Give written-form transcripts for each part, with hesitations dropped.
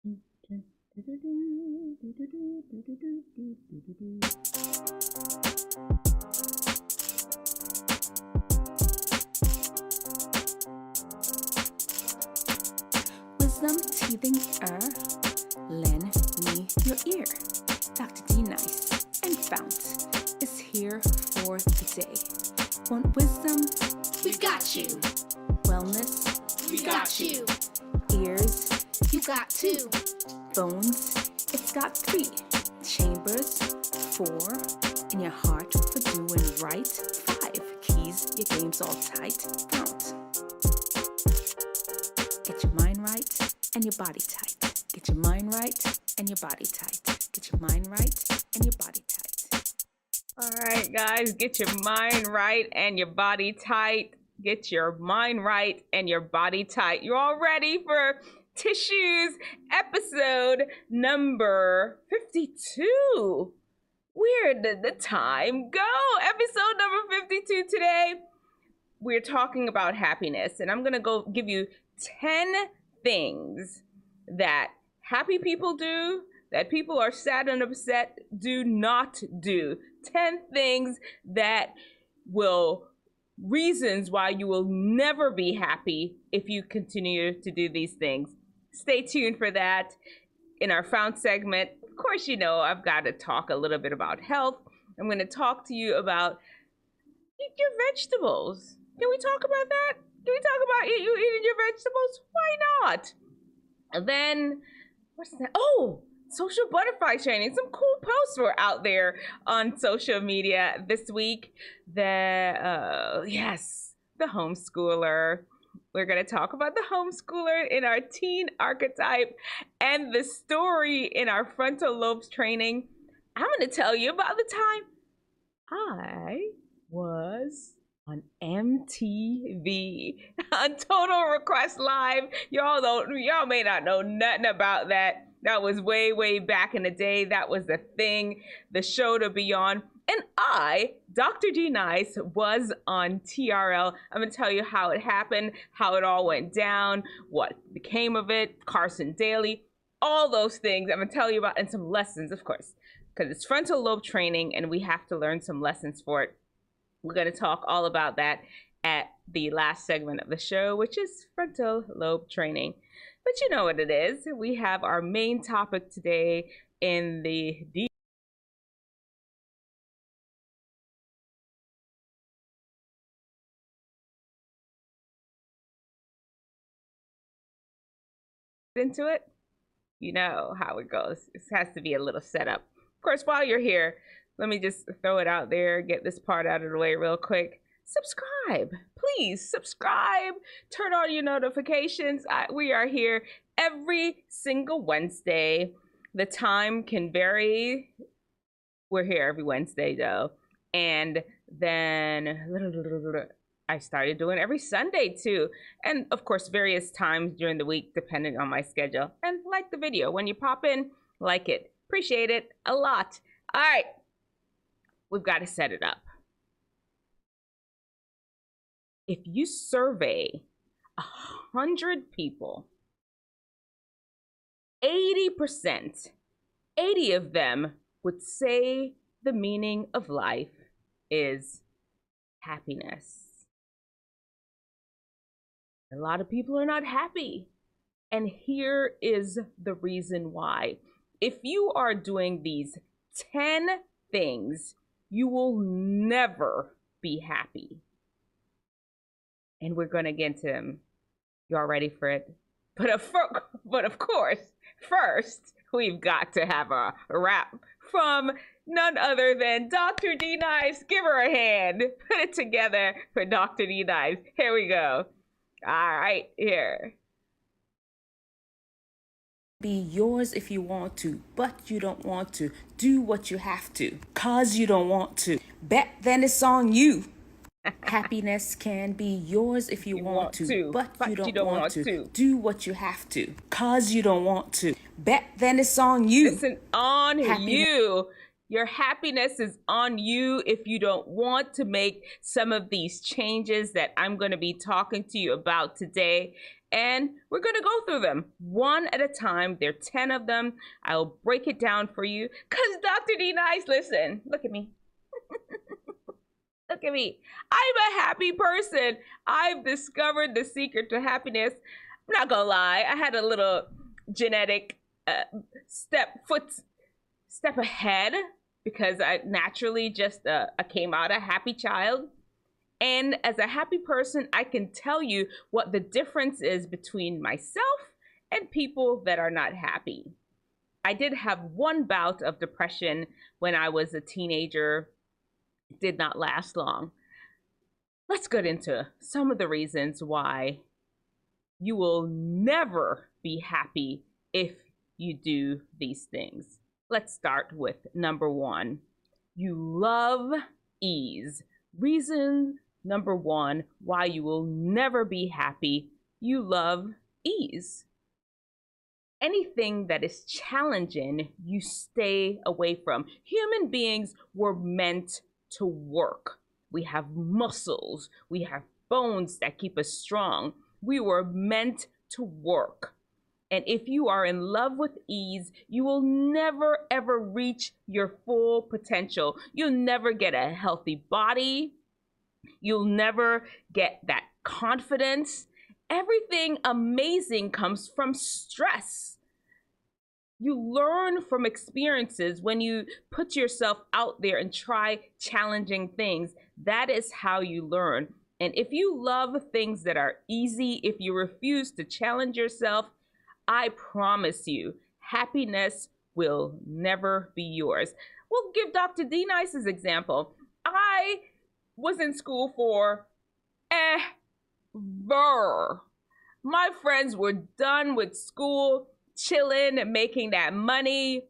Wisdom teething lend me your ear. Dr. D Nice and Fount is here for the day. Want wisdom? We've got you. Wellness? We got you. Ears? You got two. Phones? It's got 3. Chambers? 4. In your heart for doing right? 5. Keys, your game's all tight. Fount. Get your mind right and your body tight. Get your mind right and your body tight. Get your mind right and your body tight. All right, guys, get your mind right and your body tight. Get your mind right and your body tight. You all ready for Tissues episode number 52? Where did the time go? Episode number 52 today. We're talking about happiness, and I'm gonna go give you 10 things that happy people do, that people are sad and upset do not do. 10 things that reasons why you will never be happy if you continue to do these things. Stay tuned for that in our Found segment. Of course, you know, I've got to talk a little bit about health. I'm going to talk to you about your vegetables. Can we talk about that? Can we talk about you eating your vegetables? Why not? And then, what's that? Oh, social butterfly training. Some cool posts were out there on social media this week. Yes, the homeschooler. We're going to talk about the homeschooler in our teen archetype and the story in our frontal lobes training. I'm going to tell you about the time I was on MTV on Total Request Live. Y'all may not know nothing about that. That was way back in the day. That was the thing, the show to be on. And I, Dr. D Nice, was on TRL. I'm gonna tell you how it happened, how it all went down, what became of it, Carson Daly, all those things I'm gonna tell you about, and some lessons, of course, because it's frontal lobe training and we have to learn some lessons for it. We're gonna talk all about that at the last segment of the show, which is frontal lobe training. But you know what it is. We have our main topic today in the into it. You know how it goes. This has to be a little setup. Of course, while you're here, let me just throw it out there, get this part out of the way real quick. Subscribe, please subscribe, turn on your notifications. We are here every single Wednesday. The time can vary. We're here every Wednesday though. And then I started doing every Sunday too. And of course, various times during the week, depending on my schedule. And like the video. When you pop in, like it. Appreciate it a lot. All right. We've got to set it up. If you survey 100 people, 80% of them would say the meaning of life is happiness. A lot of people are not happy. And here is the reason why. If you are doing these 10 things, you will never be happy. And we're going to get into them. You all ready for it? But of course, first, we've got to have a rap from none other than Dr. D Nice. Give her a hand. Put it together for Dr. D Nice. Here we go. All right, here. Be yours if you want to, but you don't want to. Do what you have to, cause you don't want to. Bet then it's on you. Happiness can be yours if you want to, but you don't want to. Do what you have to, cause you don't want to. Bet then it's on you. Listen, on you. Your happiness is on you if you don't want to make some of these changes that I'm going to be talking to you about today. And we're going to go through them one at a time. There are 10 of them. I'll break it down for you. Because Dr. D Nice, listen, look at me. Look at me. I'm a happy person. I've discovered the secret to happiness. I'm not gonna lie, I had a little genetic step ahead because I naturally just I came out a happy child. And as a happy person, I can tell you what the difference is between myself and people that are not happy. I did have one bout of depression when I was a teenager. It did not last long. Let's get into some of the reasons why you will never be happy if you do these things. Let's start with number one. You love ease. Reason number one why you will never be happy. You love ease. Anything that is challenging, you stay away from. Human beings were meant to work. We have muscles. We have bones that keep us strong. We were meant to work. And if you are in love with ease, you will never, ever reach your full potential. You'll never get a healthy body. You'll never get that confidence. Everything amazing comes from stress. You learn from experiences when you put yourself out there and try challenging things. That is how you learn. And if you love things that are easy, if you refuse to challenge yourself, I promise you, happiness will never be yours. We'll give Dr. D Nice's example. I was in school for ever. My friends were done with school, chilling and making that money,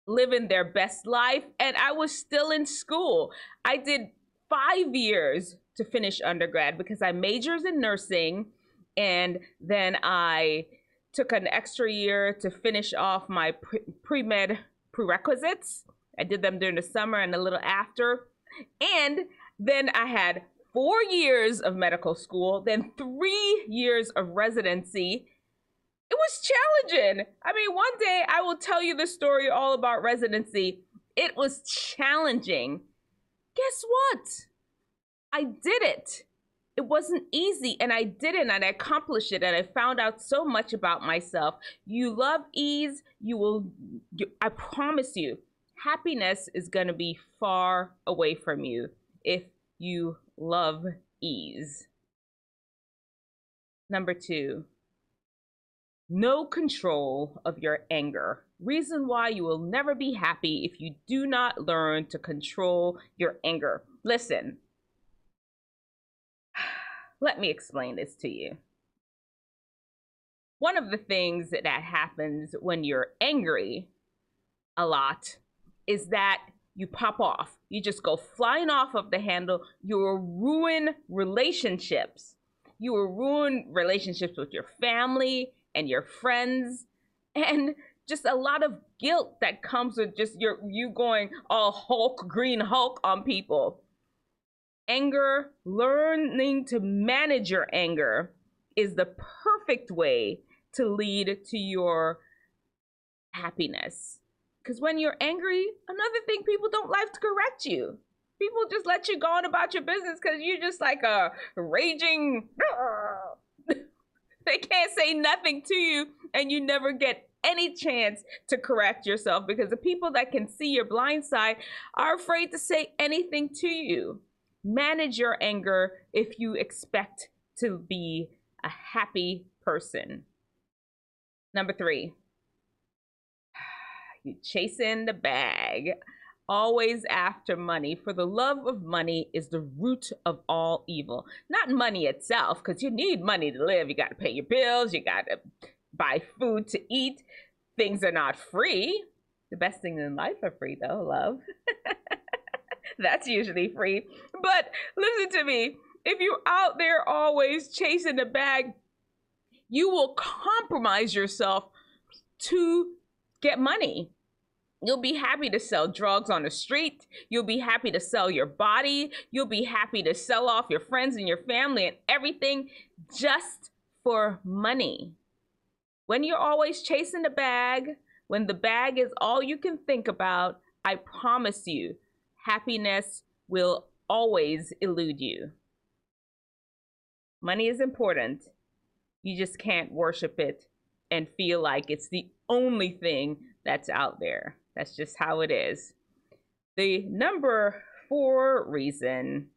living their best life, and I was still in school. I did 5 years to finish undergrad because I majored in nursing, and then I took an extra year to finish off my pre-med prerequisites. I did them during the summer and a little after. And then I had 4 years of medical school, then 3 years of residency. It was challenging. I mean, one day I will tell you the story all about residency. It was challenging. Guess what? I did it. It wasn't easy, and I did it, and I accomplished it, and I found out so much about myself. You love ease, I promise you, happiness is going to be far away from you if you love ease. Number two, no control of your anger. Reason why you will never be happy if you do not learn to control your anger. Listen. Let me explain this to you. One of the things that happens when you're angry a lot is that you pop off. You just go flying off of the handle. You will ruin relationships. You will ruin relationships with your family and your friends, and just a lot of guilt that comes with just you going all Hulk, Green Hulk on people. Anger, learning to manage your anger is the perfect way to lead to your happiness. Because when you're angry, another thing, people don't like to correct you. People just let you go on about your business because you're just like a raging, they can't say nothing to you, and you never get any chance to correct yourself because the people that can see your blind side are afraid to say anything to you. Manage your anger if you expect to be a happy person. Number three, you chasing the bag, always after money. For the love of money is the root of all evil. Not money itself, because you need money to live. You got to pay your bills. You got to buy food to eat. Things are not free. The best things in life are free, though, love. That's usually free. But listen to me. If you're out there always chasing the bag, you will compromise yourself to get money. You'll be happy to sell drugs on the street. You'll be happy to sell your body. You'll be happy to sell off your friends and your family and everything just for money. When you're always chasing the bag, when the bag is all you can think about, I promise you, happiness will always elude you. Money is important. You just can't worship it and feel like it's the only thing that's out there. That's just how it is. The number 4 reason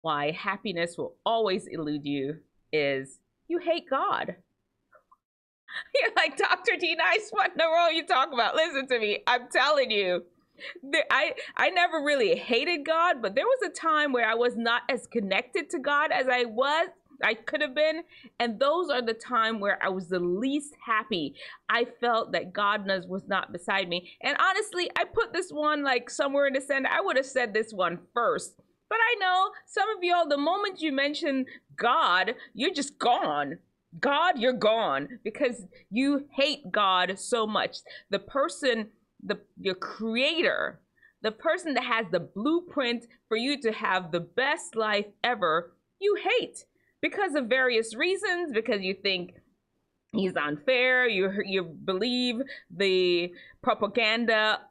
why happiness will always elude you is you hate God. You're like, Dr. D Nice, what in the world are you talking about? Listen to me. I'm telling you. I never really hated God, but there was a time where I was not as connected to God as I could have been. And those are the time where I was the least happy. I felt that God was not beside me. And honestly, I put this one like somewhere in the center. I would have said this one first. But I know some of y'all, the moment you mention God, you're just gone. God, you're gone because you hate God so much. The person, your creator, the person that has the blueprint for you to have the best life ever, you hate because of various reasons, because you think he's unfair, you believe the propaganda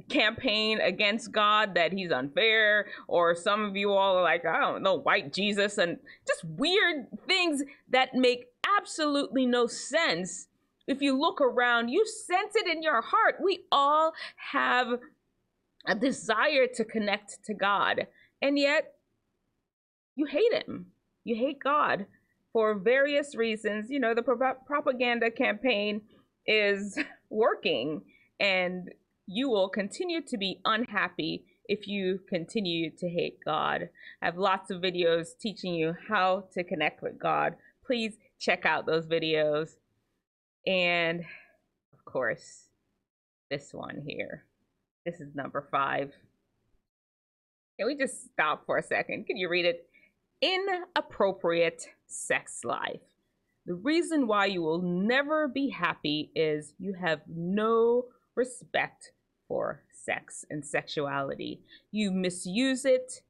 campaign against God that he's unfair, or some of you all are like, I don't know, white Jesus, and just weird things that make absolutely no sense. If you look around, you sense it in your heart. We all have a desire to connect to God, and yet you hate him. You hate God for various reasons. You know, the propaganda campaign is working, and you will continue to be unhappy if you continue to hate God. I have lots of videos teaching you how to connect with God. Please check out those videos. And of course, this one here. This is number 5. Can we just stop for a second? Can you read it? Inappropriate sex life. The reason why you will never be happy is you have no respect for sex and sexuality. You misuse it.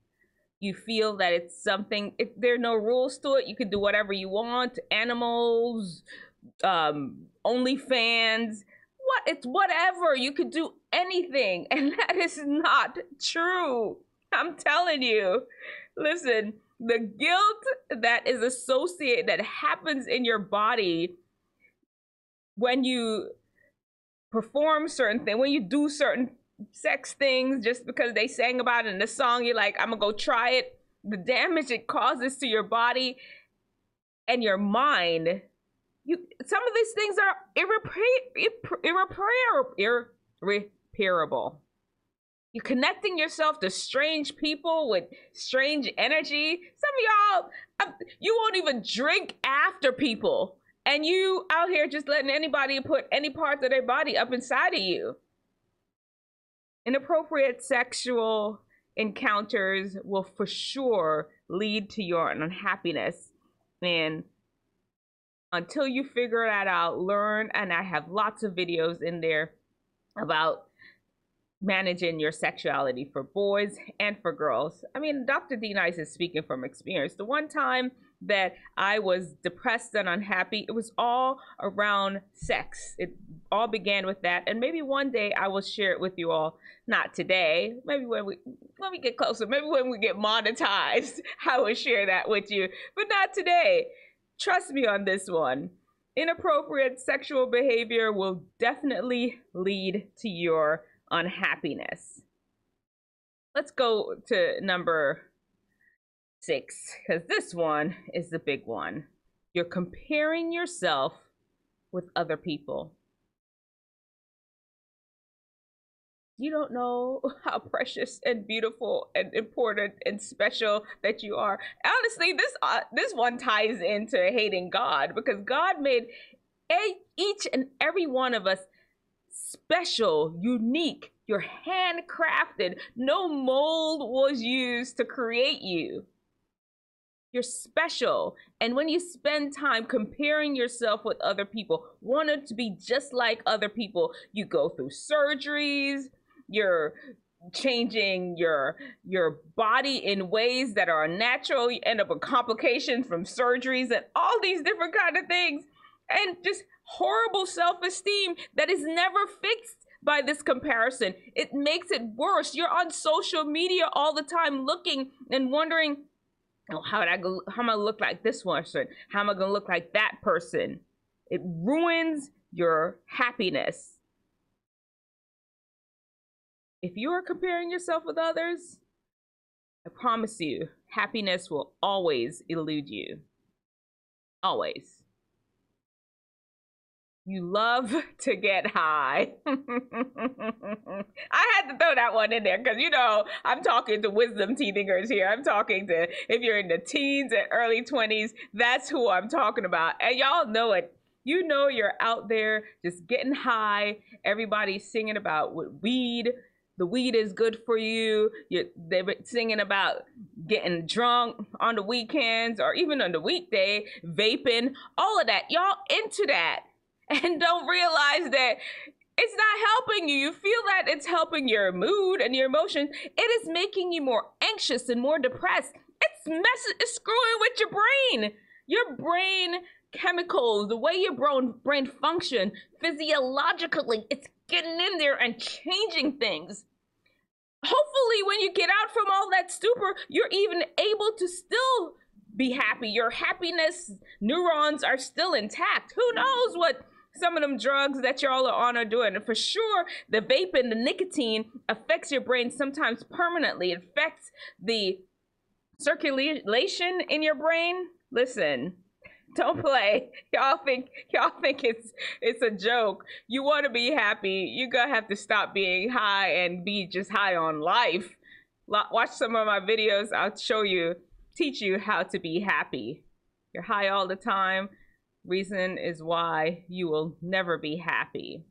You feel that it's something, there are no rules to it. You can do whatever you want. Animals, OnlyFans, it's whatever. You could do anything. And that is not true. I'm telling you. Listen, the guilt that is associated, that happens in your body when you perform certain things, when you do certain sex things just because they sang about it in the song, you're like, I'm gonna go try it. The damage it causes to your body and your mind. Some of these things are irreparable. You're connecting yourself to strange people with strange energy. Some of y'all, you won't even drink after people. And you out here just letting anybody put any parts of their body up inside of you. Inappropriate sexual encounters will for sure lead to your unhappiness. And until you figure that out, learn, and I have lots of videos in there about managing your sexuality for boys and for girls. I mean, Dr. D Nice is speaking from experience. The one time that I was depressed and unhappy, it was all around sex. It all began with that. And maybe one day I will share it with you all. Not today. Maybe when we get closer, maybe when we get monetized, I will share that with you. But not today. Trust me on this one. Inappropriate sexual behavior will definitely lead to your unhappiness. Let's go to number 6, because this one is the big one. You're comparing yourself with other people. You don't know how precious and beautiful and important and special that you are. Honestly, this one ties into hating God, because God made each and every one of us special, unique. You're handcrafted. No mold was used to create you. You're special. And when you spend time comparing yourself with other people, wanting to be just like other people, you go through surgeries, you're changing your body in ways that are unnatural. You end up with complications from surgeries and all these different kind of things, and just horrible self-esteem that is never fixed by this comparison. It makes it worse. You're on social media all the time looking and wondering, oh, how am I gonna look like this person? How am I gonna look like that person? It ruins your happiness. If you are comparing yourself with others, I promise you, happiness will always elude you. Always. You love to get high. I had to throw that one in there because, you know, I'm talking to wisdom teethingers here. I'm talking to, if you're in the teens and early 20s, that's who I'm talking about. And y'all know it. You know you're out there just getting high. Everybody's singing about what weed. The weed is good for you. They're singing about getting drunk on the weekends or even on the weekday, vaping, all of that. Y'all into that. And don't realize that it's not helping you. You feel that it's helping your mood and your emotions. It is making you more anxious and more depressed. It's screwing with your brain. Your brain chemicals, the way your brain function physiologically, it's getting in there and changing things. Hopefully when you get out from all that stupor, you're even able to still be happy. Your happiness neurons are still intact. Who knows what some of them drugs that y'all are on are doing. And for sure, the vaping, the nicotine affects your brain sometimes permanently. It affects the circulation in your brain. Listen, don't play. Y'all think it's a joke. You want to be happy, you're gonna have to stop being high and be just high on life. Watch some of my videos. I'll teach you how to be happy. You're high all the time. Reason is why you will never be happy.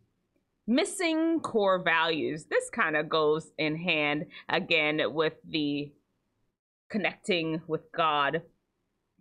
Missing core values. This kind of goes in hand again with the connecting with God,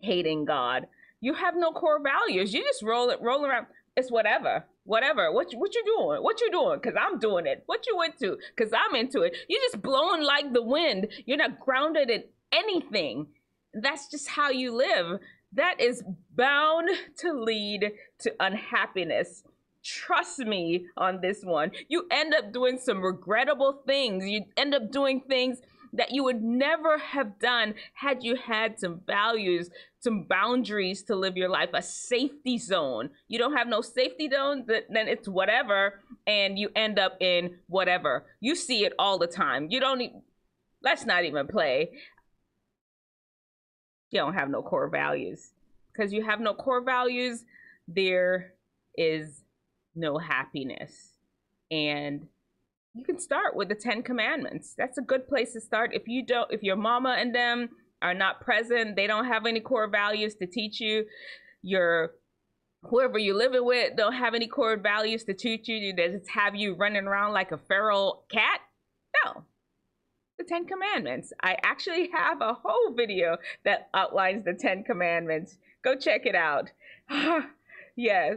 hating God. You have no core values. You just roll around. It's whatever. What you doing? What you doing? Because I'm doing it. What you into? Because I'm into it. You're just blowing like the wind. You're not grounded in anything. That's just how you live. That is bound to lead to unhappiness. Trust me on this one. You end up doing some regrettable things. You end up doing things that you would never have done had you had some values, some boundaries to live your life, a safety zone. You don't have no safety zone, then it's whatever, and you end up in whatever. You see it all the time. Let's not even play. You don't have no core values. Because you have no core values, there is no happiness. And you can start with the 10 Commandments. That's a good place to start. If your mama and them are not present, they don't have any core values to teach you, whoever you're living with don't have any core values to teach you, they just have you running around like a feral cat. No. The 10 Commandments. I actually have a whole video that outlines the 10 Commandments. Go check it out. Yeah,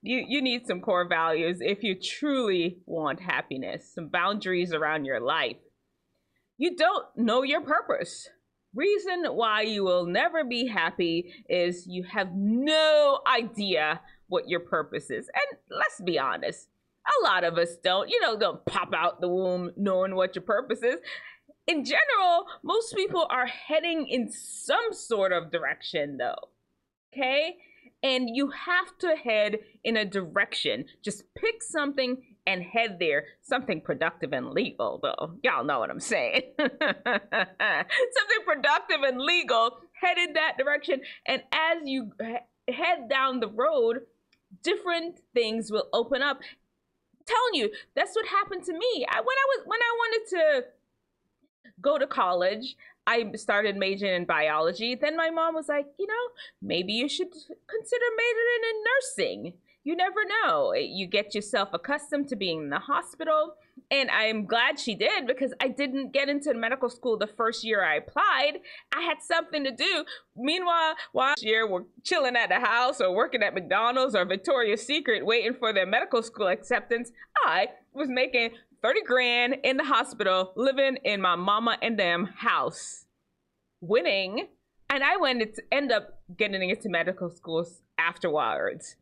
you need some core values if you truly want happiness, some boundaries around your life. You don't know your purpose. Reason why you will never be happy is you have no idea what your purpose is. And let's be honest, a lot of us don't pop out the womb knowing what your purpose is. In general, most people are heading in some sort of direction though, okay? And you have to head in a direction. Just pick something and head there. Something productive and legal though. Y'all know what I'm saying. Something productive and legal, head in that direction. And as you head down the road, different things will open up. I'm telling you, that's what happened to me. When I wanted to go to college, I started majoring in biology. Then my mom was like, maybe you should consider majoring in nursing. You never know. You get yourself accustomed to being in the hospital. And I'm glad she did, because I didn't get into medical school the first year I applied. I had something to do. Meanwhile, last year we're chilling at the house or working at McDonald's or Victoria's Secret waiting for their medical school acceptance, I was making 30 grand in the hospital, living in my mama and them house, winning. And I went to end up getting into medical schools afterwards.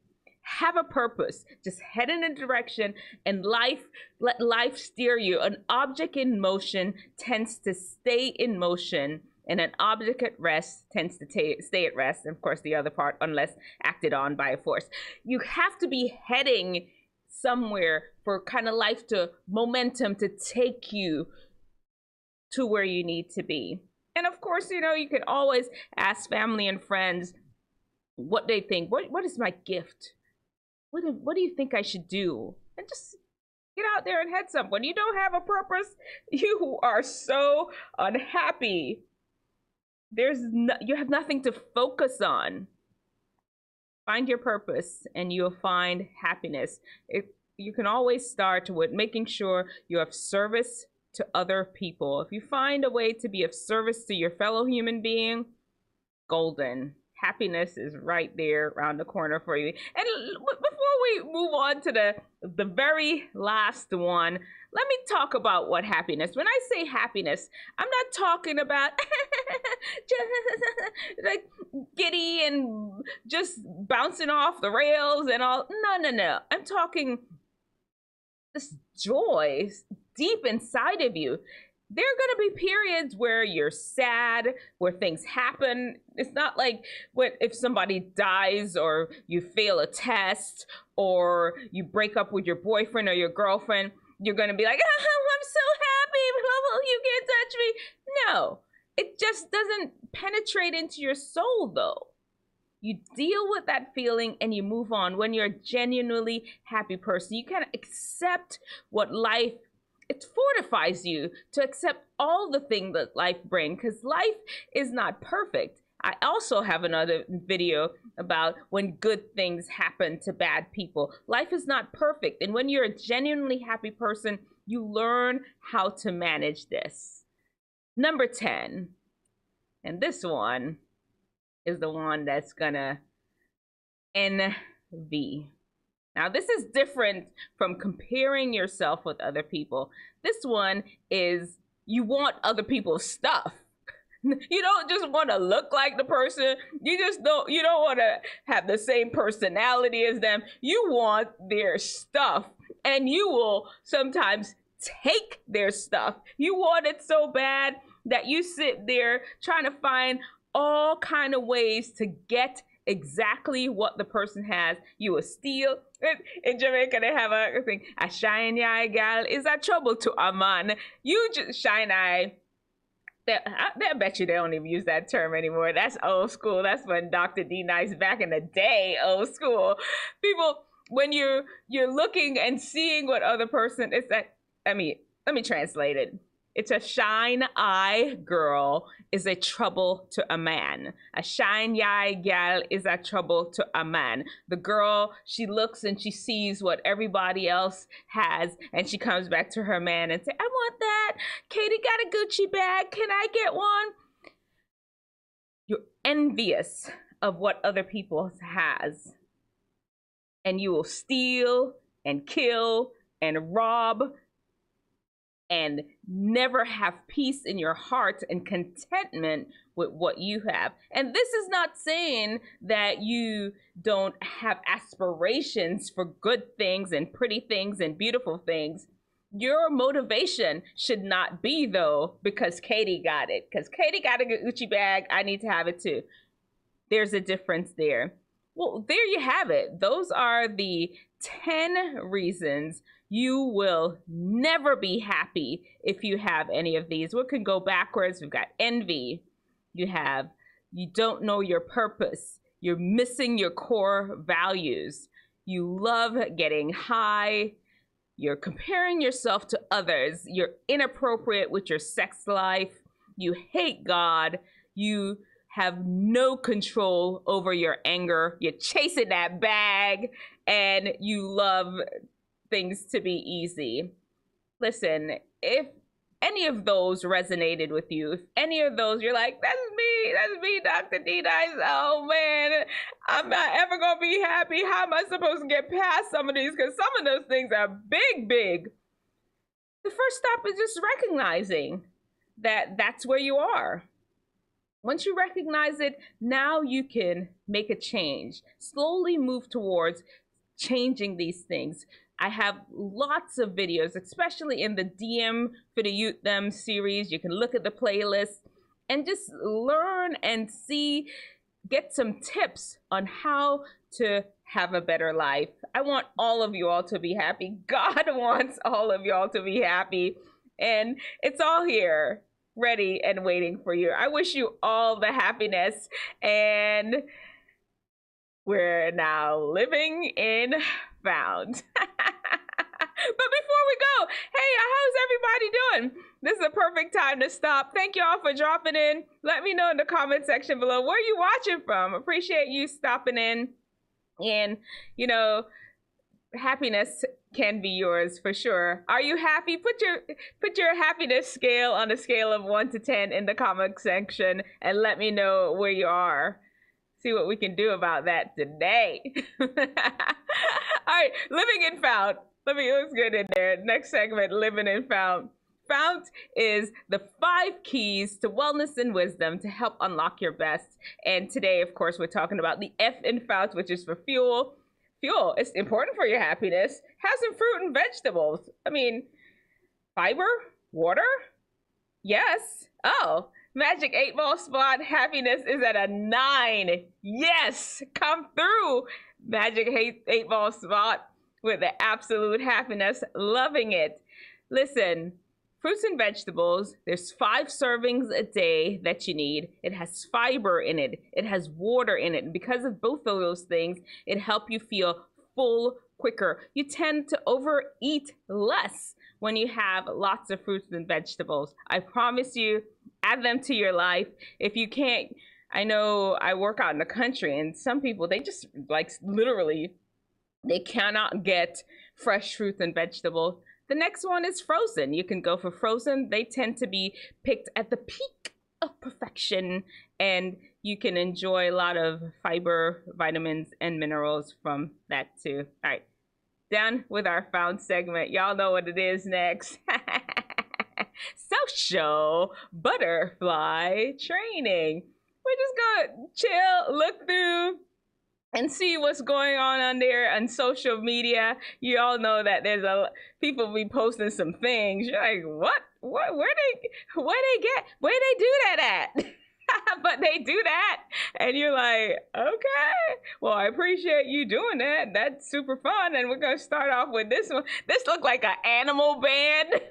Have a purpose. Just head in a direction and let life steer you. An object in motion tends to stay in motion, and an object at rest tends to stay at rest. And of course, the other part, unless acted on by a force. You have to be heading somewhere for kind of life to momentum to take you to where you need to be. And of course, you know, you can always ask family and friends what they think. What is my gift? What do you think I should do? And just get out there and head some. When you don't have a purpose, you are so unhappy. You have nothing to focus on. Find your purpose and you'll find happiness. You can always start with making sure you have service to other people. If you find a way to be of service to your fellow human being, golden. Happiness is right there around the corner for you. And before we move on to the very last one, let me talk about what happiness. When I say happiness, I'm not talking about just like giddy and just bouncing off the rails and all. No. I'm talking this joy deep inside of you. There are going to be periods where you're sad, where things happen. It's not like if somebody dies or you fail a test or you break up with your boyfriend or your girlfriend, you're going to be like, oh, I'm so happy, you can't touch me. No, it just doesn't penetrate into your soul, though. You deal with that feeling and you move on. When you're a genuinely happy person, you can accept what life, it fortifies you to accept all the things that life brings, because life is not perfect. I also have another video about when good things happen to bad people. Life is not perfect. And when you're a genuinely happy person, you learn how to manage this. Number 10, and this one is the one that's gonna envy. Now, this is different from comparing yourself with other people. This one is you want other people's stuff. You don't just want to look like the person. You don't want to have the same personality as them. You want their stuff, and you will sometimes take their stuff. You want it so bad that you sit there trying to find all kind of ways to get exactly what the person has. You will steal. In Jamaica, they have a thing, a shine eye gal is a trouble to a man. You just shine eye. I bet you they don't even use that term anymore. That's old school. That's when Dr. D Nice back in the day, old school. People, when you're looking and seeing what other person is that, let me translate it. It's a shine eye girl is a trouble to a man. A shine eye gal is a trouble to a man. The girl, she looks and she sees what everybody else has, and she comes back to her man and say, I want that. Katie got a Gucci bag. Can I get one? You're envious of what other people has. And you will steal and kill and rob and never have peace in your heart and contentment with what you have. And this is not saying that you don't have aspirations for good things and pretty things and beautiful things. Your motivation should not be, though, because Katie got it. Because Katie got a Gucci bag, I need to have it too. There's a difference there. Well, there you have it. Those are the 10 reasons you will never be happy if you have any of these. We can go backwards. We've got envy. You don't know your purpose. You're missing your core values. You love getting high. You're comparing yourself to others. You're inappropriate with your sex life. You hate God. You have no control over your anger. You're chasing that bag, and you love things to be easy. Listen, if any of those resonated with you, if any of those you're like, that's me, Dr. D Nice, oh man, I'm not ever gonna be happy. How am I supposed to get past some of these? Because some of those things are big. the first step is just recognizing that that's where you are. Once you recognize it, now you can make a change. Slowly move towards changing these things. I have lots of videos, especially in the DM for the Yute Them series. You can look at the playlist and just learn and see, get some tips on how to have a better life. I want all of you all to be happy. God wants all of y'all to be happy. And it's all here, ready and waiting for you. I wish you all the happiness. And we're now living in FOUNT. But before we go, hey, how's everybody doing? This is a perfect time to stop. Thank you all for dropping in. Let me know in the comment section below where you watching from. Appreciate you stopping in. And, you know, happiness can be yours for sure. Are you happy? Put your happiness scale on a scale of 1 to 10 in the comment section and let me know where you are. See what we can do about that today. All right, living in FOUNT. Let's get in there. Next segment, living in FOUNT. FOUNT is the 5 keys to wellness and wisdom to help unlock your best. And today, of course, we're talking about the F in FOUNT, which is for fuel. Fuel is important for your happiness. Have some fruit and vegetables. I mean, fiber, water, yes. Oh, magic 8-ball spot. Happiness is at a 9. Yes, come through. Magic 8-ball spot with the absolute happiness. Loving it. Listen, fruits and vegetables, there's 5 servings a day that you need. It has fiber in it. It has water in it. And because of both of those things, it helps you feel full quicker. You tend to overeat less when you have lots of fruits and vegetables. I promise you, add them to your life. If you can't, I know I work out in the country and some people, they just like literally, they cannot get fresh fruits and vegetables. The next one is frozen. You can go for frozen. They tend to be picked at the peak of perfection, and you can enjoy a lot of fiber, vitamins, and minerals from that too. All right, done with our FOUNT segment. Y'all know what it is next. Social butterfly training. We're just gonna chill, look through, and see what's going on there on social media. You all know that there's people be posting some things. You're like, what, where they do that at? But they do that, and you're like, okay, well, I appreciate you doing that. That's super fun. And we're gonna start off with this one. This looked like an animal band.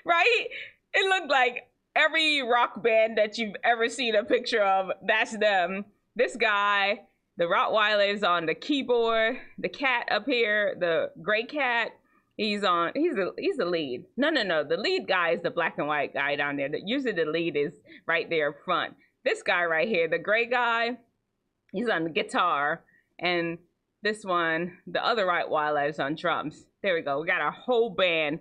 Right? It looked like every rock band that you've ever seen a picture of, that's them. This guy, the Rottweiler, is on the keyboard. The cat up here, the gray cat, he's the lead. No, the lead guy is the black and white guy down there. Usually the lead is right there front. This guy right here, the gray guy, he's on the guitar. And this one, the other Rottweiler, is on drums. There we go. We got our whole band.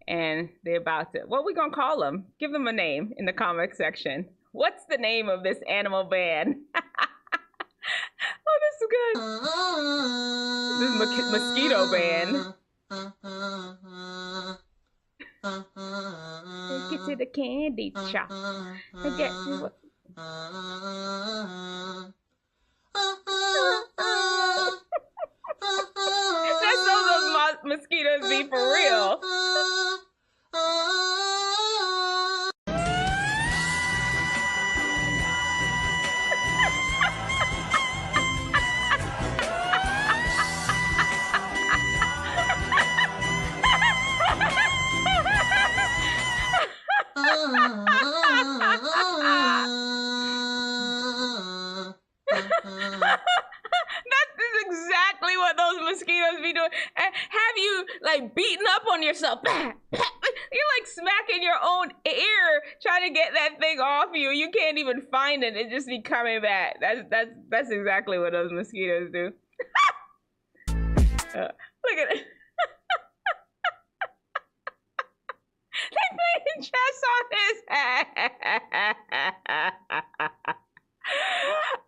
And they're about to, what are we gonna call them? Give them a name in the comment section. What's the name of this animal band? Oh, this is good. This is mosquito band. Take it to the candy shop. That's those mosquitoes be for real. Exactly what those mosquitoes be doing. Have you like beaten up on yourself? You're like smacking your own ear trying to get that thing off you. You can't even find it. It just be coming back. That's exactly what those mosquitoes do. Look at it. They playing chess on his head.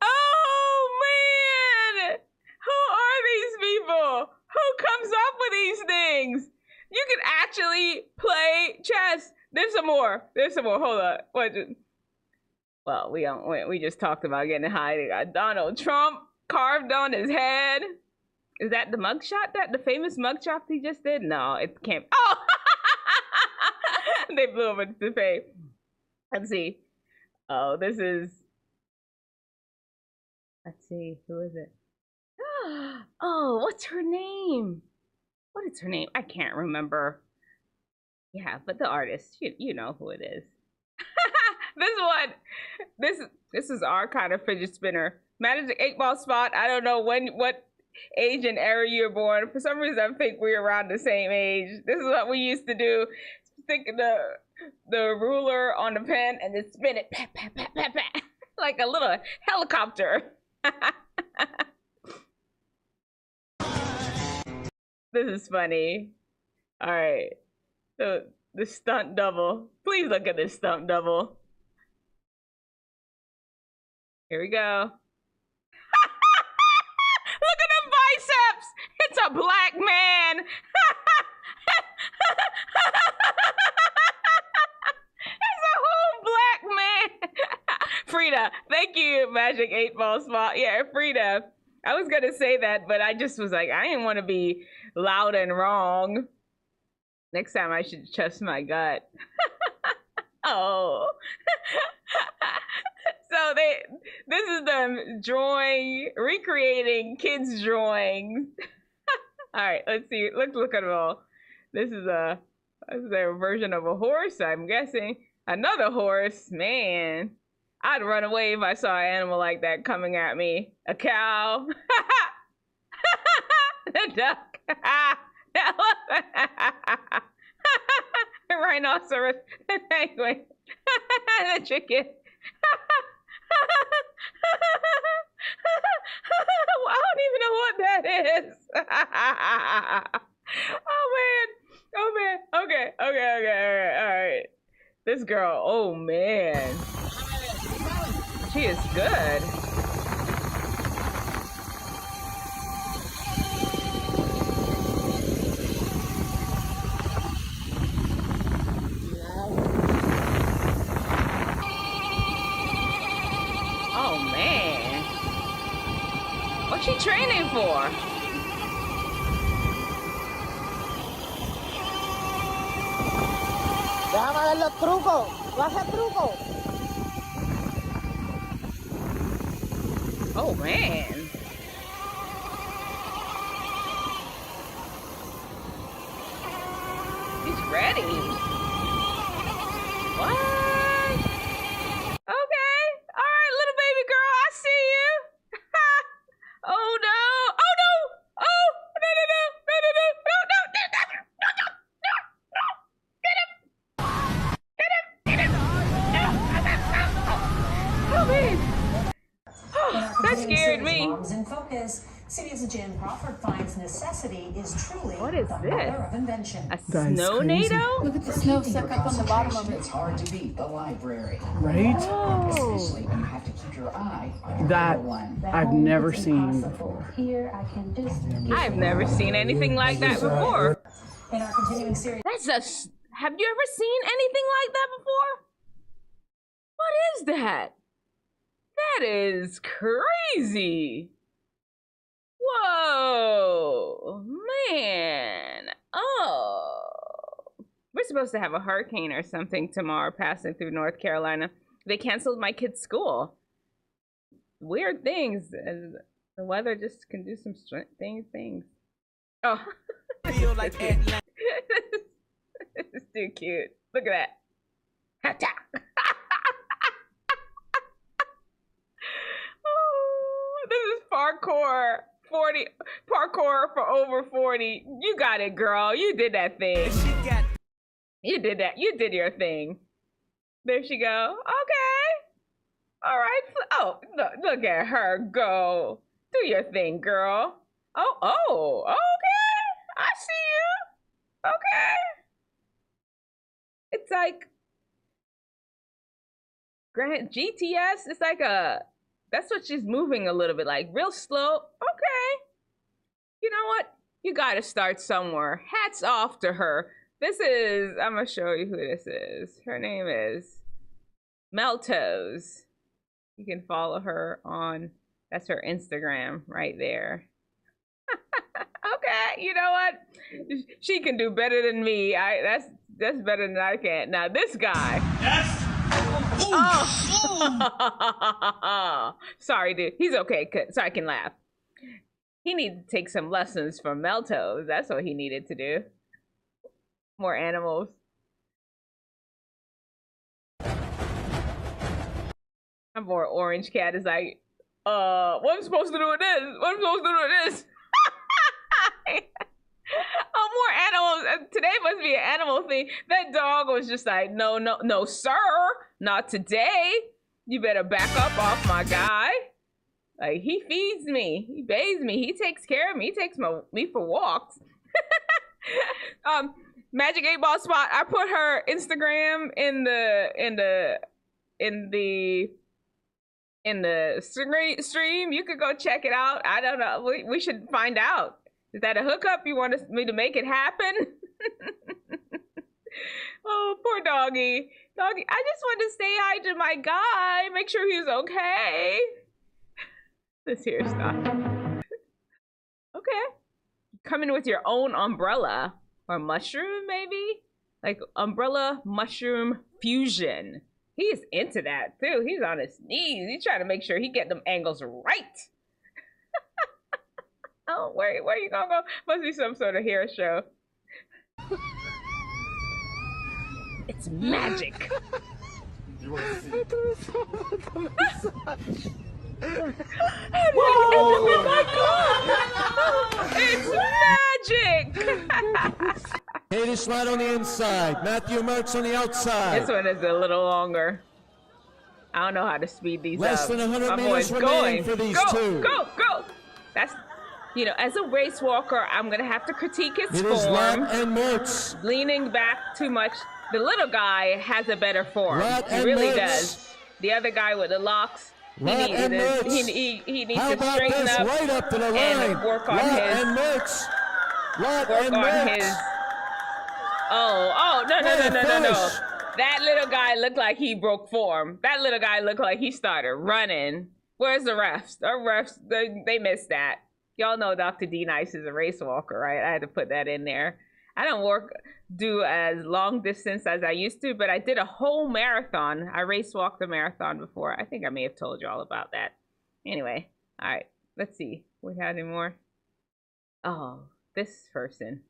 Oh man! Who are these people? Who comes up with these things? You can actually play chess. There's some more. There's some more. Hold on. What? Well, we just talked about getting high. They got Donald Trump carved on his head. Is that the mugshot? That the famous mugshot he just did? No, it can't. Oh, they blew up the face. Let's see. Oh, this is. Let's see. Who is it? Oh, what's her name? What is her name? I can't remember. Yeah, but the artist, you know who it is. This is our kind of fidget spinner. Magic 8-ball spot. I don't know what age and era you're born. For some reason, I think we're around the same age. This is what we used to do. Stick the ruler on the pen and then spin it, pat, pat, pat, pat, pat, like a little helicopter. This is funny. All right. So the stunt double. Please look at this stunt double. Here we go. Look at them biceps. It's a black man. It's a whole black man. Frida, thank you, Magic 8-ball spot. Yeah, Frida. I was gonna say that, but I just was like, I didn't want to be loud and wrong. Next time I should trust my gut. Oh. So this is them drawing, recreating kids' drawings. All right, let's see. Let's look at them all. This is their version of a horse, I'm guessing. Another horse, man. I'd run away if I saw an animal like that coming at me. A cow. A duck. A rhinoceros. A penguin. A chicken. I don't even know what that is. Oh man. Okay. All right. This girl, oh man. She is good. Oh man. What's she training for? Déjame ver los trucos. ¿Tú haces trucos? Oh man. He's ready. What? Okay. All right, little baby girl, I see you. Oh no. Oh no. Oh no. Oh man. That scared me. Moms in Focus, CBS's Jan Crawford finds necessity is truly What is the this? mother of invention. A snow NATO? Look at the snow stuck up on the bottom of it. It's hard to beat the library. Right? Oh. Especially when you have to keep your eye on your That little one. I've never seen before. Here, I can just. I've never seen anything like that before. In our continuing series, Have you ever seen anything like that before? What is that? That is crazy. Whoa, man. Oh. We're supposed to have a hurricane or something tomorrow passing through North Carolina. They canceled my kid's school. Weird things. The weather just can do some things. Oh. Feel like Atlanta. It's too cute. Look at that. Oh, this is parkour. 40 parkour for over 40. You got it, girl. You did that thing. She got You did that. You did your thing. There she go. Okay. All right. Oh, look at her go. Do your thing, girl. Oh, okay. I see you. Okay. It's like GTS. It's like that's what she's moving a little bit, like real slow. Okay. You know what? You got to start somewhere. Hats off to her. This is, I'm going to show you who this is. Her name is Meltoes. You can follow her on, that's her Instagram right there. Okay, you know what? She can do better than me. That's better than I can. Now this guy. Yes. Oh. Sorry, dude. He's okay, so I can laugh. He needed to take some lessons from Meltoes. That's what he needed to do. More animals. My more orange cat is like, what am I supposed to do with this? What am I supposed to do with this? Oh, more animals. Today must be an animal thing. That dog was just like, no, no, no, sir. Not today. You better back up off my guy. Like, he feeds me. He bathes me. He takes care of me. He takes me for walks. Magic 8-Ball Spot. I put her Instagram in the stream. You could go check it out. I don't know. We should find out. Is that a hookup? You want me to make it happen? Oh, poor doggy. Doggy, I just wanted to say hi to my guy. Make sure he's okay. This here stuff. Okay. Come in with your own umbrella. Or mushroom, maybe? Like umbrella mushroom fusion. He is into that, too. He's on his knees. He's trying to make sure he get them angles right. Oh, where you gonna go? Must be some sort of hair show. It's magic. Whoa! Oh my God! It's magic! Katie Slide on the inside, Matthew Mertz on the outside. This one is a little longer. I don't know how to speed these Less up. than 100 My meters boy's remaining for these two. Go! That's, you know, as a race walker, I'm gonna have to critique his It form. is Lott and Mertz. Leaning back too much. The little guy has a better form. Lott He and really Mertz. does. The other guy with the locks, he Lott needs and to, Mertz. he needs How to about straighten this? up Right up to the line. and work on Lott his. and Mertz. Lott Work and on Mertz. his. Oh, no. Finish. That little guy looked like he broke form. That little guy looked like he started running. Where's the refs? The refs, they missed that. Y'all know Dr. D Nice is a race walker, right? I had to put that in there. I don't do as long distance as I used to, but I did a whole marathon. I race walked a marathon before. I think I may have told you all about that. Anyway, all right, let's see. We had any more? Oh, this person.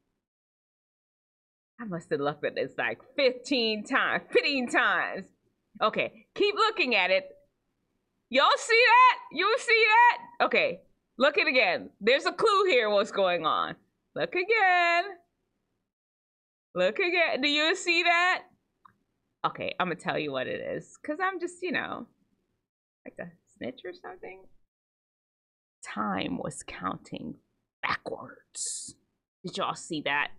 I must have looked at this like 15 times. Okay, keep looking at it. Y'all see that? You see that? Okay, look it again. There's a clue here what's going on. Look again. Look again. Do you see that? Okay, I'm gonna tell you what it is. Cause I'm just, you know, like a snitch or something. Time was counting backwards. Did y'all see that?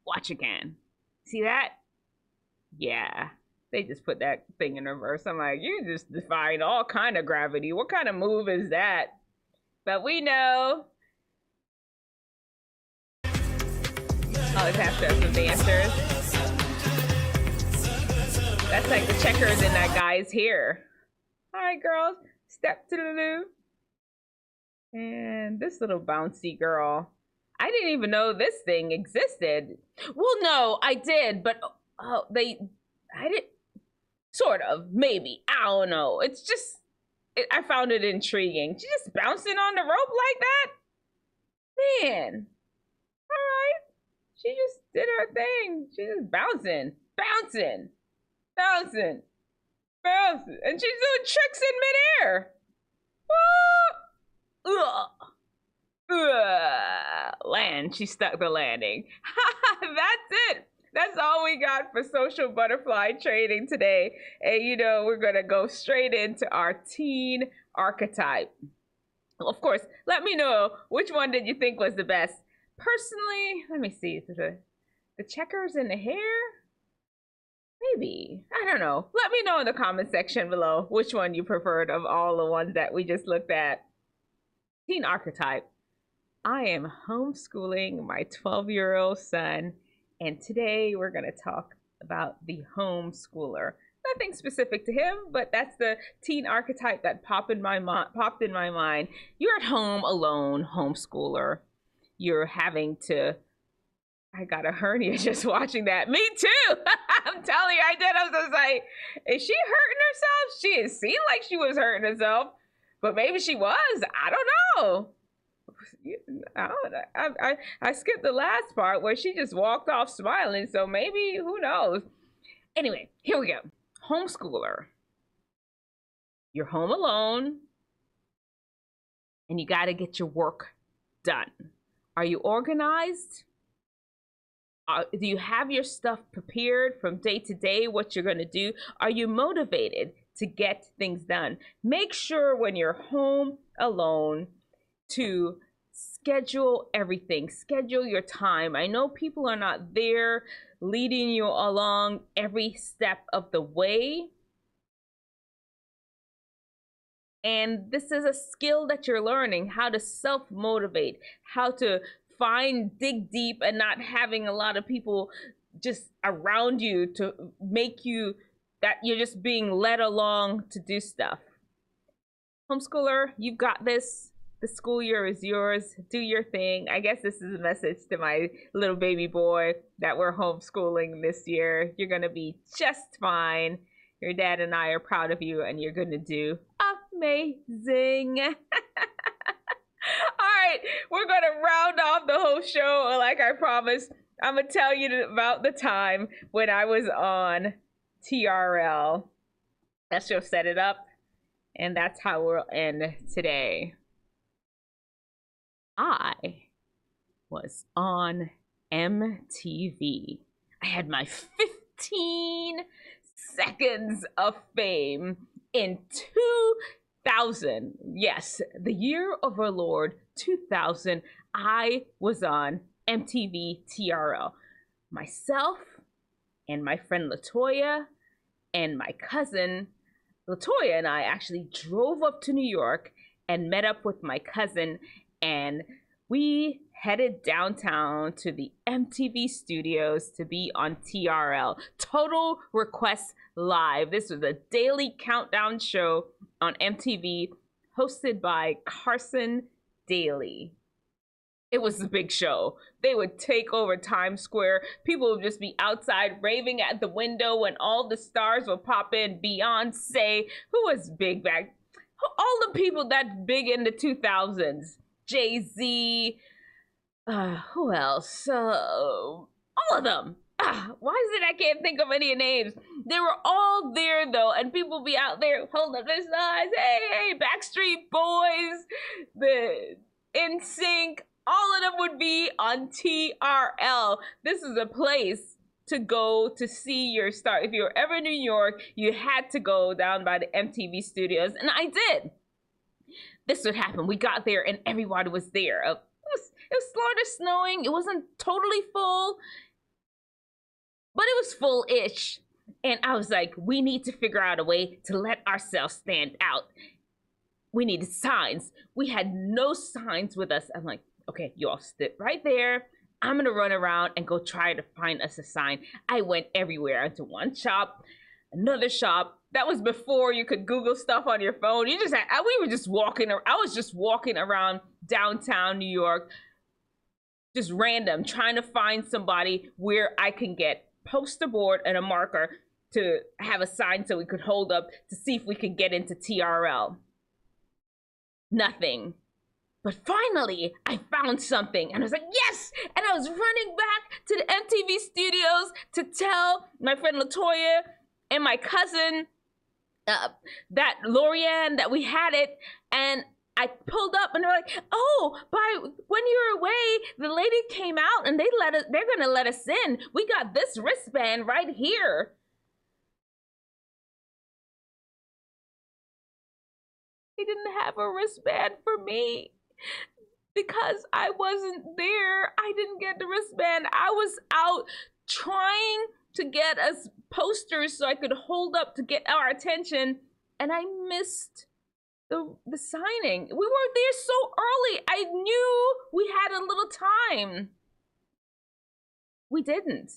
Watch again. See that? Yeah. They just put that thing in reverse. I'm like, you just defying all kind of gravity. What kind of move is that? But we know. Oh, it's after some dancers. That's like the checkers in that guy's hair. All right, girls. Step to the loo. And this little bouncy girl. I didn't even know this thing existed. Well, no, I did, but I didn't. Sort of, maybe. I don't know. It's just, I found it intriguing. She just bouncing on the rope like that? Man. All right. She just did her thing. She just bouncing. And she's doing tricks in midair. Land. She stuck the landing. That's it. That's all we got for social butterfly training today. And you know, we're gonna go straight into our teen archetype. Of course, let me know which one did you think was the best. Personally, let me see. The checkers in the hair? Maybe. I don't know. Let me know in the comment section below which one you preferred of all the ones that we just looked at. Teen archetype. I am homeschooling my 12-year-old son, and today we're going to talk about the homeschooler. Nothing specific to him, but that's the teen archetype that popped in my mind. You're at home alone, homeschooler. You're having to. I got a hernia just watching that. Me too. I'm telling you, I did. I was just like, is she hurting herself? She didn't seem like she was hurting herself, but maybe she was. I don't know. I skipped the last part where she just walked off smiling, so maybe, who knows? Anyway, here we go. Homeschooler. You're home alone, and you got to get your work done. Are you organized? Do you have your stuff prepared from day to day, what you're going to do? Are you motivated to get things done? Make sure when you're home alone to schedule everything. Schedule your time. I know people are not there leading you along every step of the way. And this is a skill that you're learning, how to self-motivate, how to dig deep and not having a lot of people just around you to make you that you're just being led along to do stuff. Homeschooler, you've got this. The school year is yours. Do your thing. I guess this is a message to my little baby boy that we're homeschooling this year. You're going to be just fine. Your dad and I are proud of you, and you're going to do amazing. All right, we're going to round off the whole show like I promised. I'm going to tell you about the time when I was on TRL. That show set it up, and that's how we'll end today. I was on MTV. I had my 15 seconds of fame in 2000. Yes, the year of our Lord 2000. I was on MTV TRL. Myself and my friend Latoya and my cousin Latoya and I actually drove up to New York and met up with my cousin, and we headed downtown to the MTV studios to be on TRL, Total Request Live. This was a daily countdown show on MTV hosted by Carson Daly. It was a big show. They would take over Times Square. People would just be outside raving at the window when all the stars would pop in. Beyonce, who was big back, all the people that big in the 2000s. Jay-Z, who else? All of them. Why is it I can't think of any names? They were all there though, and people be out there holding up their signs. Hey, Backstreet Boys, the NSYNC, all of them would be on TRL. This is a place to go to see your star. If you were ever in New York, you had to go down by the MTV studios, and I did. This would happen. We got there and everybody was there. It was sort of snowing. It wasn't totally full, but it was full-ish. And I was like, we need to figure out a way to let ourselves stand out. We needed signs. We had no signs with us. I'm like, okay, you all sit right there. I'm going to run around and go try to find us a sign. I went everywhere, into one shop, another shop. That was before you could Google stuff on your phone. We were just walking. I was just walking around downtown New York, just random, trying to find somebody where I can get poster board and a marker to have a sign so we could hold up to see if we could get into TRL. Nothing. But finally, I found something, and I was like, yes! And I was running back to the MTV studios to tell my friend Latoya and my cousin, that Lorianne, that we had it, and I pulled up and they're like, oh, when you were away, the lady came out and they're gonna let us in. We got this wristband right here. They didn't have a wristband for me because I wasn't there. I didn't get the wristband. I was out trying to get us posters so I could hold up to get our attention, and I missed the signing. We were there so early. I knew we had a little time. We didn't.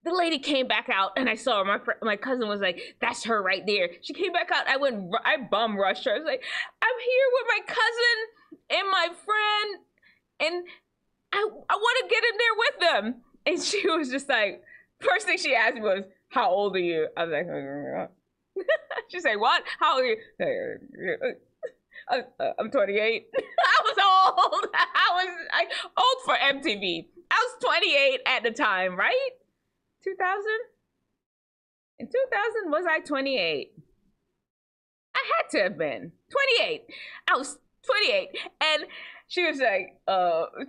The lady came back out, and I saw her. My cousin was like, "That's her right there." She came back out. I bum rushed her. I was like, "I'm here with my cousin and my friend, and I want to get in there with them." And she was just like, first thing she asked me was, "How old are you?" I was like, she's like, "What? How old are you?" I'm 28. I was old. I was old for MTV. I was 28 at the time, right? 2000? In 2000, was I 28? I had to have been 28. I was 28. And she was like,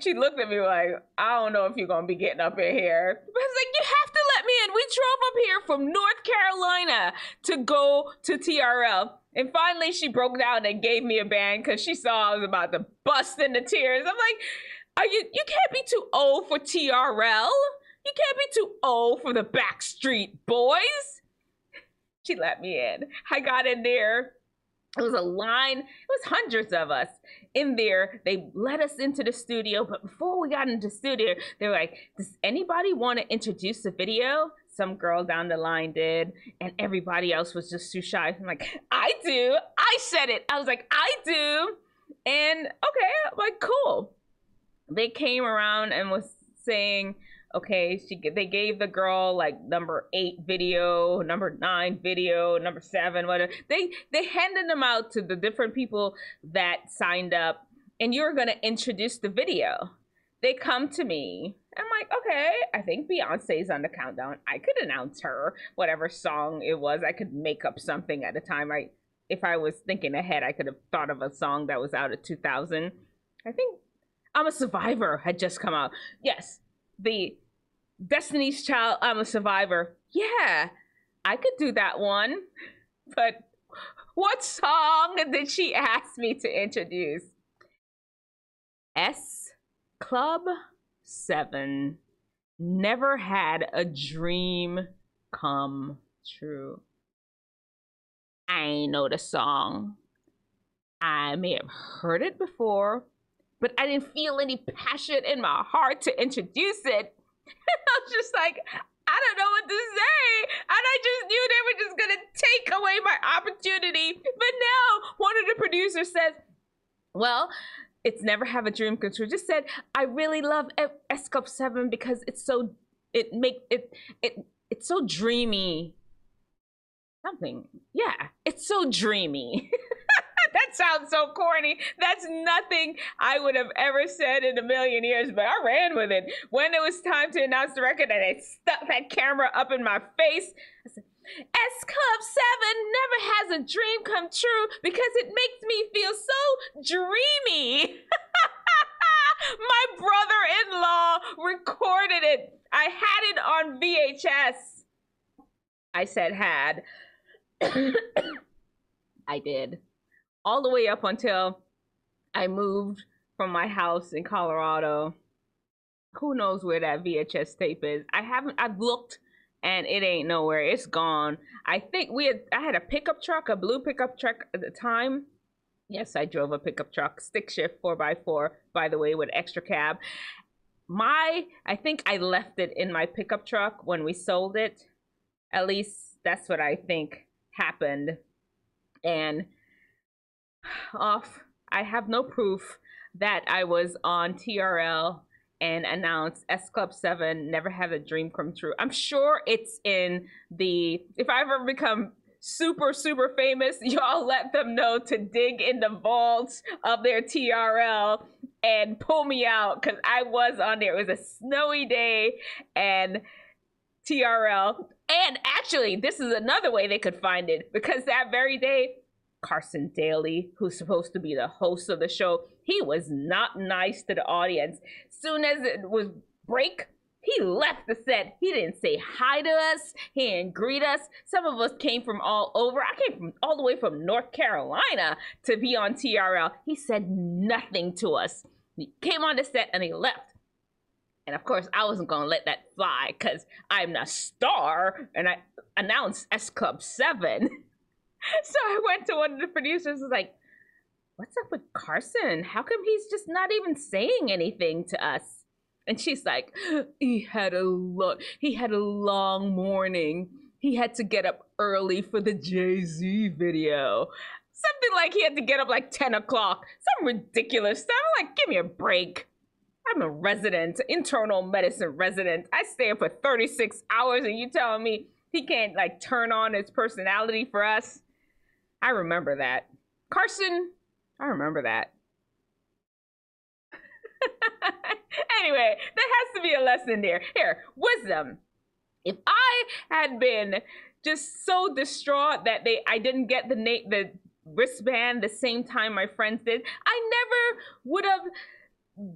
she looked at me like, "I don't know if you're going to be getting up in here." But I was like, "You have to let me in." We drove up here from North Carolina to go to TRL. And finally, she broke down and gave me a band because she saw I was about to bust into tears. I'm like, you can't be too old for TRL. You can't be too old for the Backstreet Boys. She let me in. I got in there. It was a line. It was hundreds of us in there. They let us into the studio. But before we got into the studio, they were like, "Does anybody want to introduce the video?" Some girl down the line did. And everybody else was just too shy. I'm like, "I do." I said it. I was like, "I do." And okay, I'm like, cool. They came around and was saying, okay, they gave the girl like number 8 video, number 9 video, number 7, whatever. They handed them out to the different people that signed up, and you're gonna introduce the video. They come to me. I'm like, okay, I think Beyonce's on the countdown. I could announce her, whatever song it was. I could make up something at the time. If I was thinking ahead, I could have thought of a song that was out of 2000. I think I'm a Survivor had just come out. Yes, the Destiny's Child, I'm a Survivor. Yeah, I could do that one. But what song did she ask me to introduce? Club 7, Never Had a Dream Come True. I ain't know the song. I may have heard it before, but I didn't feel any passion in my heart to introduce it. I was just like, I don't know what to say. And I just knew they were just going to take away my opportunity. But now one of the producers says, well, it's Never Have a Dream Come True. Just said, I really love Club 7 because it's so, it's so dreamy. Something. Yeah, it's so dreamy. That sounds so corny. That's nothing I would have ever said in a million years, but I ran with it. When it was time to announce the record and they stuck that camera up in my face, I said, Club 7 never has a dream come true because it makes me feel so dreamy. My brother-in-law recorded it. I had it on VHS. I said had. I did. All the way up until I moved from my house in Colorado. Who knows where that VHS tape is? I've looked and it ain't nowhere. It's gone. I think I had a pickup truck, a blue pickup truck at the time. Yes, I drove a pickup truck, stick shift 4x4, by the way, with extra cab. I think I left it in my pickup truck when we sold it. At least that's what I think happened. And I have no proof that I was on TRL and announced Club 7 Never Had a Dream Come True. I'm sure it's in if I ever become super, super famous, y'all let them know to dig in the vaults of their TRL and pull me out, because I was on there. It was a snowy day and TRL. And actually, this is another way they could find it, because that very day, Carson Daly, who's supposed to be the host of the show, he was not nice to the audience. Soon as it was break, he left the set. He didn't say hi to us. He didn't greet us. Some of us came from all over. I came from all the way from North Carolina to be on TRL. He said nothing to us. He came on the set and he left. And of course, I wasn't going to let that fly because I'm a star and I announced Club 7. So I went to one of the producers and was like, what's up with Carson? How come he's just not even saying anything to us? And she's like, he had a long morning. He had to get up early for the Jay-Z video. Something like he had to get up like 10 o'clock. Some ridiculous stuff. I'm like, give me a break. I'm a resident, internal medicine resident. I stay up for 36 hours and you telling me he can't like turn on his personality for us? I remember that. Carson, I remember that. Anyway, there has to be a lesson there. Here, wisdom. If I had been just so distraught that I didn't get the wristband the same time my friends did, I never would have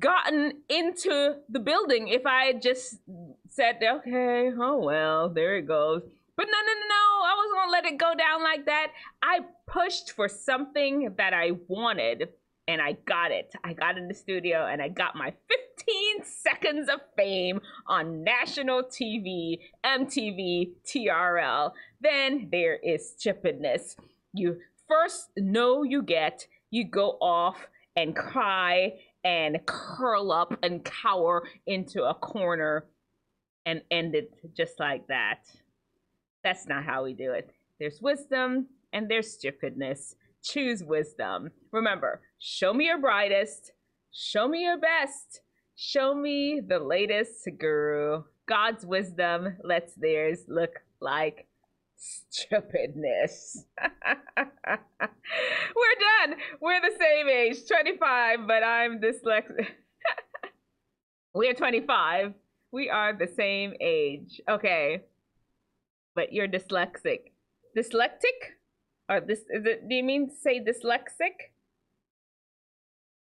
gotten into the building if I had just said, okay, oh well, there it goes. But no, I wasn't gonna let it go down like that. I pushed for something that I wanted and I got it. I got in the studio and I got my 15 seconds of fame on national TV, MTV, TRL. Then there is stupidness. You first know you go off and cry and curl up and cower into a corner and end it just like that. That's not how we do it. There's wisdom and there's stupidness. Choose wisdom. Remember, show me your brightest, show me your best, show me the latest guru. God's wisdom lets theirs look like stupidness. We're done. We're the same age, 25, but I'm dyslexic. We're 25. We are the same age. Okay. But you're dyslexic. Dyslectic? Or do you mean to say dyslexic?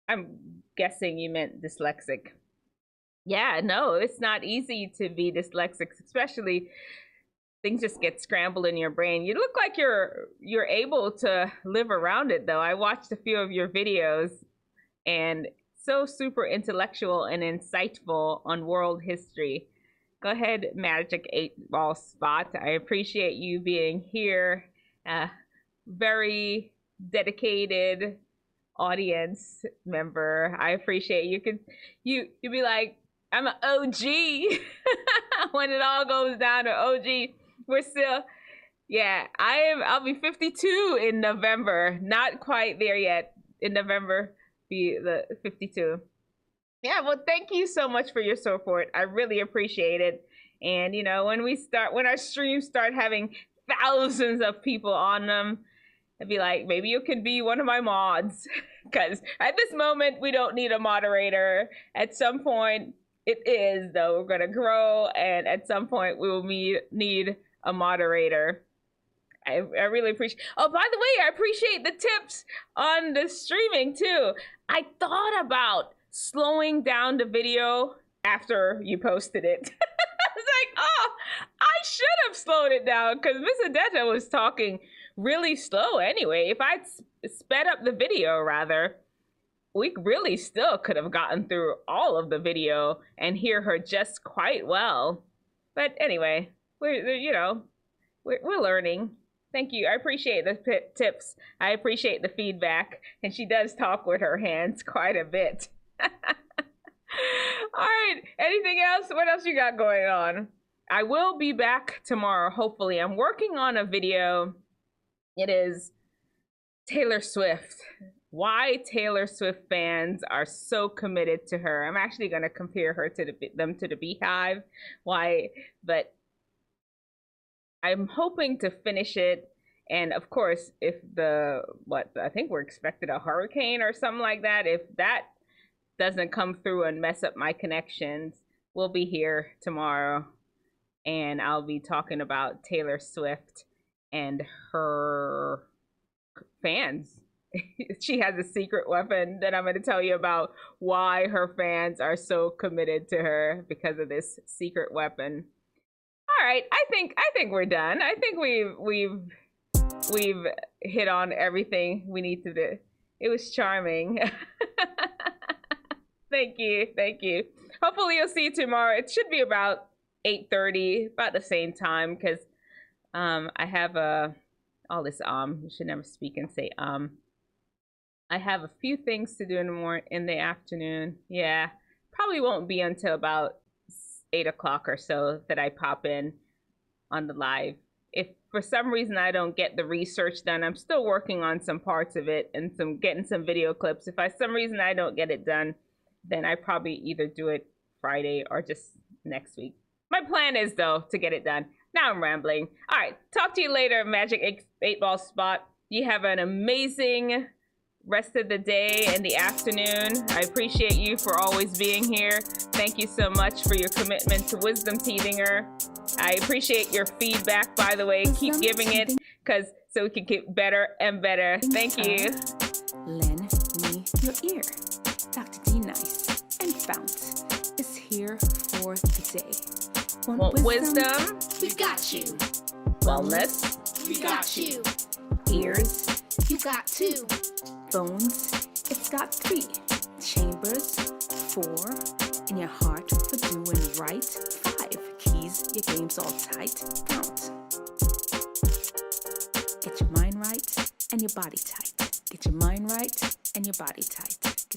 I'm guessing you meant dyslexic. Yeah, no, it's not easy to be dyslexic, especially things just get scrambled in your brain. You look like you're able to live around it though. I watched a few of your videos and so super intellectual and insightful on world history. Go ahead, Magic 8-Ball Spot. I appreciate you being here. Very dedicated audience member. I appreciate you'd be like, I'm an OG. When it all goes down to OG, we're still, yeah, I'll be 52 in November. Not quite there yet. In November, be the 52. Yeah, well, thank you so much for your support. I really appreciate it. And, you know, when our streams start having thousands of people on them, I'd be like, maybe you could be one of my mods. Because at this moment, we don't need a moderator. At some point, it is, though. We're going to grow. And at some point, we will need a moderator. I really appreciate. Oh, by the way, I appreciate the tips on the streaming, too. I thought about slowing down the video after you posted it. I was like, oh, I should have slowed it down because Miss Adetta was talking really slow anyway. If I'd sped up the video, rather, we really still could have gotten through all of the video and hear her just quite well. But anyway, we're learning. Thank you. I appreciate the tips. I appreciate the feedback. And she does talk with her hands quite a bit. All right. Anything else? What else you got going on? I will be back tomorrow, hopefully. I'm working on a video. It is Taylor Swift. Why Taylor Swift fans are so committed to her. I'm actually going to compare her to them to the Beehive. Why? But I'm hoping to finish it. And of course, if I think we're expected a hurricane or something like that. If that doesn't come through and mess up my connections, we'll be here tomorrow. And I'll be talking about Taylor Swift and her fans. She has a secret weapon that I'm going to tell you about, why her fans are so committed to her because of this secret weapon. All right, I think we're done. I think we've hit on everything we need to do. It was charming. Thank you. Hopefully you'll see you tomorrow. It should be about 8:30, about the same time, because I have all this you should never speak and say I have a few things to do in the afternoon. Yeah, probably won't be until about 8 o'clock or so that I pop in on the live. If for some reason I don't get the research done, I'm still working on some parts of it and getting some video clips. If for some reason I don't get it done, then I probably either do it Friday or just next week. My plan is, though, to get it done. Now I'm rambling. All right, talk to you later, Magic 8 Ball Spot. You have an amazing rest of the day and the afternoon. I appreciate you for always being here. Thank you so much for your commitment to Wisdom Teething Her. I appreciate your feedback, by the way. Keep giving it, so we can get better and better. Thank you. Lend me your ear. Dr. D Nice and Fount is here for the day. Want wisdom? We got you. Wellness? We got you. Ears, You got two. bones, it's got 3. Chambers, 4. In your heart for doing right, 5. Keys, your game's all tight. Count. Get your mind right and your body tight. Get your mind right and your body tight.